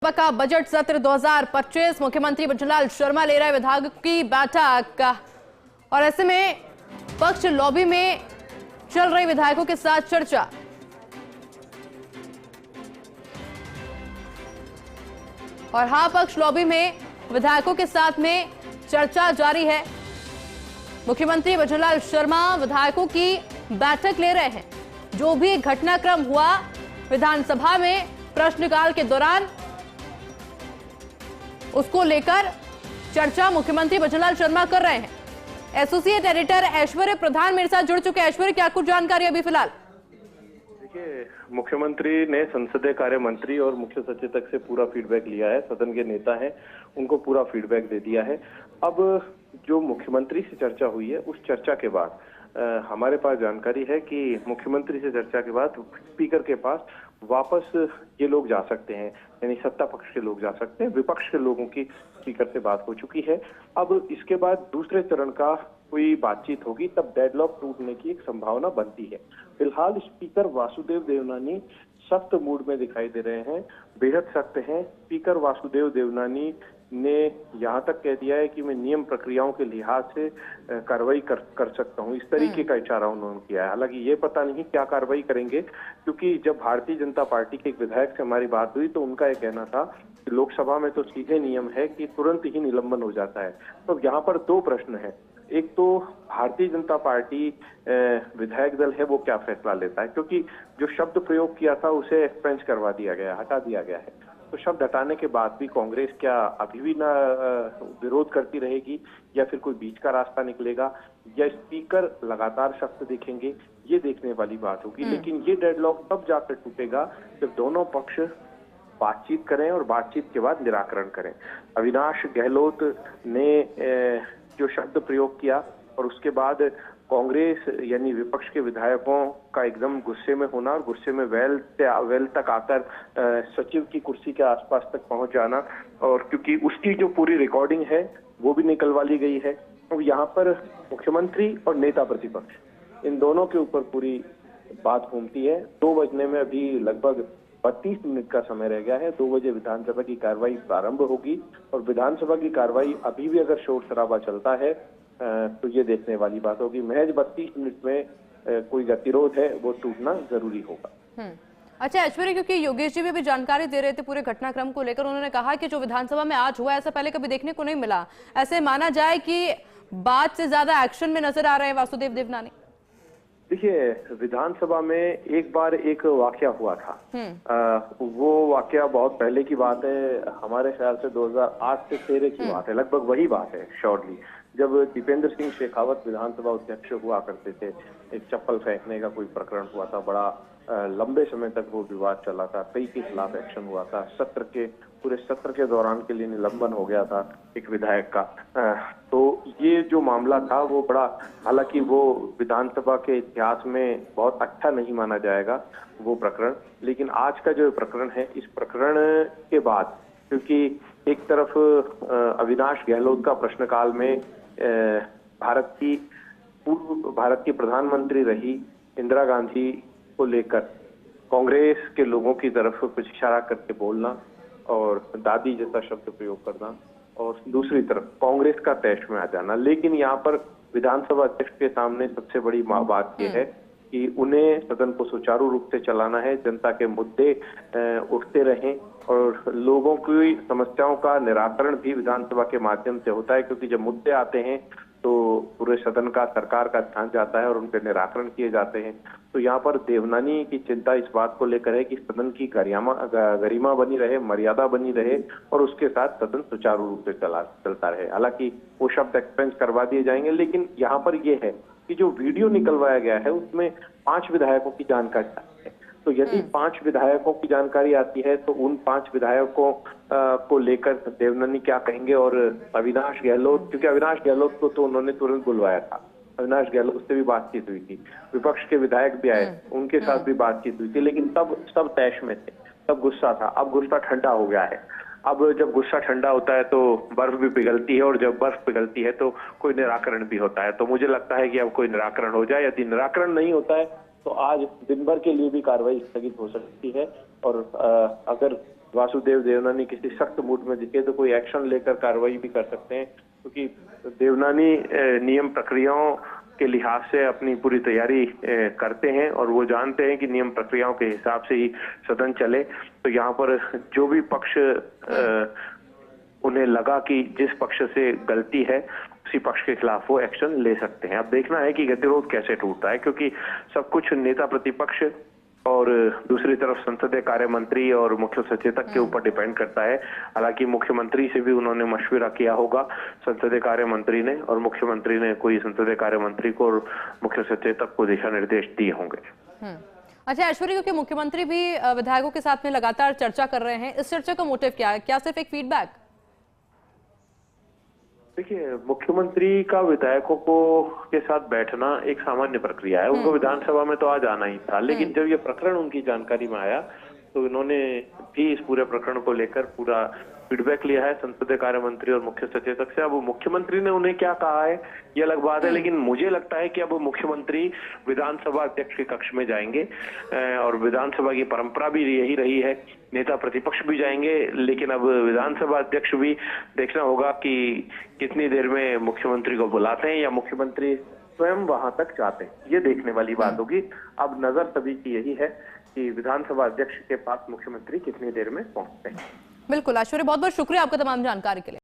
का बजट सत्र 2025 मुख्यमंत्री बंशीलाल शर्मा ले रहे विधायकों की बैठक और ऐसे में पक्ष लॉबी में चल रही विधायकों के साथ चर्चा। और हाँ, पक्ष लॉबी में विधायकों के साथ में चर्चा जारी है। मुख्यमंत्री बंशीलाल शर्मा विधायकों की बैठक ले रहे हैं। जो भी घटनाक्रम हुआ विधानसभा में प्रश्नकाल के दौरान, उसको लेकर चर्चा मुख्यमंत्री बंशीलाल शर्मा कर रहे हैं। एसोसिएट एडिटर ऐश्वर्य प्रधान मेरे साथ जुड़ चुके हैं। ऐश्वर्य, क्या कुछ जानकारी अभी फिलहाल? देखिए, मुख्यमंत्री ने संसदीय कार्य मंत्री और मुख्य सचेतक से पूरा फीडबैक लिया है। सदन के नेता हैं, उनको पूरा फीडबैक दे दिया है। अब जो मुख्यमंत्री से चर्चा हुई है, उस चर्चा के बाद हमारे पास जानकारी है कि मुख्यमंत्री से चर्चा के बाद स्पीकर के पास वापस ये लोग जा सकते हैं, यानी सत्ता पक्ष के लोग जा सकते हैं। विपक्ष के लोगों की स्पीकर से बात हो चुकी है। अब इसके बाद दूसरे चरण का कोई बातचीत होगी, तब डेडलॉक टूटने की एक संभावना बनती है। फिलहाल स्पीकर वासुदेव देवनानी सख्त मूड में दिखाई दे रहे हैं, बेहद सख्त हैं। स्पीकर वासुदेव देवनानी ने यहाँ तक कह दिया है कि मैं नियम प्रक्रियाओं के लिहाज से कार्रवाई कर सकता हूँ, इस तरीके का इशारा उन्होंने किया है। हालांकि ये पता नहीं क्या कार्रवाई करेंगे, क्योंकि जब भारतीय जनता पार्टी के एक विधायक से हमारी बात हुई तो उनका ये कहना था कि लोकसभा में तो सीधे नियम है कि तुरंत ही निलंबन हो जाता है। तो यहाँ पर दो प्रश्न है। एक तो भारतीय जनता पार्टी विधायक दल है, वो क्या फैसला लेता है, क्योंकि जो शब्द प्रयोग किया था उसे एक्सपेंस करवा दिया गया, हटा दिया गया है। तो शब्द हटाने के बाद भी कांग्रेस क्या अभी भी ना विरोध करती रहेगी, या फिर कोई बीच का रास्ता निकलेगा, या स्पीकर लगातार शब्द देखेंगे, ये देखने वाली बात होगी। लेकिन ये डेडलॉक तब जाकर टूटेगा जब दोनों पक्ष बातचीत करें और बातचीत के बाद निराकरण करें। अविनाश गहलोत ने जो शब्द प्रयोग किया और उसके बाद कांग्रेस यानी विपक्ष के विधायकों का एकदम गुस्से में होना और गुस्से में वेल तक आकर सचिव की कुर्सी के आसपास तक पहुंच जाना, और क्योंकि उसकी जो पूरी रिकॉर्डिंग है वो भी निकलवा ली गई है। अब यहाँ पर मुख्यमंत्री और नेता प्रतिपक्ष इन दोनों के ऊपर पूरी बात घूमती है। 2 बजने में अभी लगभग 32 मिनट का समय रह गया है। 2 बजे विधानसभा की कार्रवाई प्रारंभ होगी और विधानसभा की कार्रवाई अभी भी अगर शोर शराबा चलता है तो ये देखने वाली बात होगी। महज 32 मिनट में कोई गतिरोध है वो टूटना जरूरी होगा। अच्छा ऐश्वर्य, क्योंकि योगेश जी भी अभी जानकारी दे रहे थे पूरे घटनाक्रम को लेकर, उन्होंने कहा कि जो विधानसभा में आज हुआ ऐसा पहले कभी देखने को नहीं मिला। ऐसे माना जाए कि बात से ज्यादा एक्शन में नजर आ रहे हैं वासुदेव देवनानी? देखिए, विधानसभा में एक बार एक वाकया हुआ था। वो वाकया बहुत पहले की बात है, हमारे ख्याल से 2008 से 13 की बात है, लगभग वही बात है श्योरली, जब दीपेंद्र सिंह शेखावत विधानसभा अध्यक्ष हुआ करते थे। एक चप्पल फेंकने का कोई प्रकरण हुआ था, बड़ा लंबे समय तक वो विवाद चला था, कई के खिलाफ एक्शन हुआ था। पूरे सत्र के दौरान के लिए निलंबन हो गया था एक विधायक का। तो ये जो मामला था वो बड़ा, हालांकि वो विधानसभा के इतिहास में बहुत अच्छा नहीं माना जाएगा वो प्रकरण, लेकिन आज का जो प्रकरण है, इस प्रकरण के बाद, क्योंकि एक तरफ अविनाश गहलोत का प्रश्नकाल में पूर्व भारत की प्रधानमंत्री रही इंदिरा गांधी को लेकर कांग्रेस के लोगों की तरफ कुछ इशारा करके बोलना और दादी जैसा शब्द प्रयोग करना, और दूसरी तरफ कांग्रेस का तैश में आ जाना। लेकिन यहाँ पर विधानसभा अध्यक्ष के सामने सबसे बड़ी बात यह है कि उन्हें सदन को सुचारू रूप से चलाना है, जनता के मुद्दे उठते रहें और लोगों की समस्याओं का निराकरण भी विधानसभा के माध्यम से होता है, क्योंकि जब मुद्दे आते हैं तो पूरे सदन का, सरकार का ध्यान जाता है और उनके निराकरण किए जाते हैं। तो यहाँ पर देवनानी की चिंता इस बात को लेकर है कि सदन की गरिमा बनी रहे, मर्यादा बनी रहे और उसके साथ सदन सुचारू रूप से चलता रहे। हालांकि वो शब्द एक्सपेंस करवा दिए जाएंगे, लेकिन यहाँ पर ये है कि जो वीडियो निकलवाया गया है उसमें 5 विधायकों की जानकारी है। तो यदि 5 विधायकों की जानकारी आती है तो उन 5 विधायकों को लेकर देवनानी क्या कहेंगे, और अविनाश गहलोत, क्योंकि अविनाश गहलोत को तो उन्होंने तुरंत बुलवाया था, अविनाश गहलोत से भी बातचीत हुई थी, विपक्ष के विधायक भी आए, उनके साथ भी बातचीत हुई थी, लेकिन तब सब तैश में थे, तब गुस्सा था। अब गुस्सा ठंडा हो गया है। अब जब गुस्सा ठंडा होता है तो बर्फ भी पिघलती है, और जब बर्फ पिघलती है तो कोई निराकरण भी होता है। तो मुझे लगता है कि अब कोई निराकरण हो जाए। यदि निराकरण नहीं होता है तो आज दिन भर के लिए भी कार्रवाई स्थगित हो सकती है, और अगर वासुदेव देवनानी किसी सख्त मूड में दिखे तो कोई एक्शन लेकर कार्रवाई भी कर सकते हैं, क्योंकि देवनानी नियम प्रक्रियाओं के लिहाज से अपनी पूरी तैयारी करते हैं और वो जानते हैं कि नियम प्रक्रियाओं के हिसाब से ही सदन चले। तो यहाँ पर जो भी पक्ष उन्हें लगा कि जिस पक्ष से गलती है उसी पक्ष के खिलाफ वो एक्शन ले सकते हैं। अब देखना है कि गतिरोध कैसे टूटता है, क्योंकि सब कुछ नेता प्रतिपक्ष और दूसरी तरफ संसदीय कार्य मंत्री और मुख्य सचेतक के ऊपर डिपेंड करता है। हालांकि मुख्यमंत्री से भी उन्होंने मशविरा किया होगा संसदीय कार्य मंत्री ने, और मुख्यमंत्री ने कोई संसदीय कार्य मंत्री को और मुख्य सचेतक को दिशा निर्देश दिए होंगे। अच्छा ऐश्वर्य, क्योंकि मुख्यमंत्री भी विधायकों के साथ में लगातार चर्चा कर रहे हैं, इस चर्चा का मोटिव क्या है? क्या सिर्फ एक फीडबैक? देखिए, मुख्यमंत्री का विधायकों को के साथ बैठना एक सामान्य प्रक्रिया है। उनको विधानसभा में तो आज आना ही था, लेकिन जब ये प्रकरण उनकी जानकारी में आया तो इन्होंने भी इस पूरे प्रकरण को लेकर पूरा फीडबैक लिया है संसदीय कार्य मंत्री और मुख्य सचेतक से। अब मुख्यमंत्री ने उन्हें क्या कहा है ये अलग बात है, लेकिन मुझे लगता है कि अब मुख्यमंत्री विधानसभा अध्यक्ष के कक्ष में जाएंगे और विधानसभा की परंपरा भी यही रही है, नेता प्रतिपक्ष भी जाएंगे, लेकिन अब विधानसभा अध्यक्ष भी देखना होगा कि कितनी देर में मुख्यमंत्री को बुलाते हैं या मुख्यमंत्री स्वयं वहां तक जाते हैं, ये देखने वाली बात होगी। अब नजर सभी की यही है कि विधानसभा अध्यक्ष के पास मुख्यमंत्री कितनी देर में पहुंचते हैं। बिल्कुल ऐश्वर्य, बहुत बहुत शुक्रिया आपका तमाम जानकारी के लिए।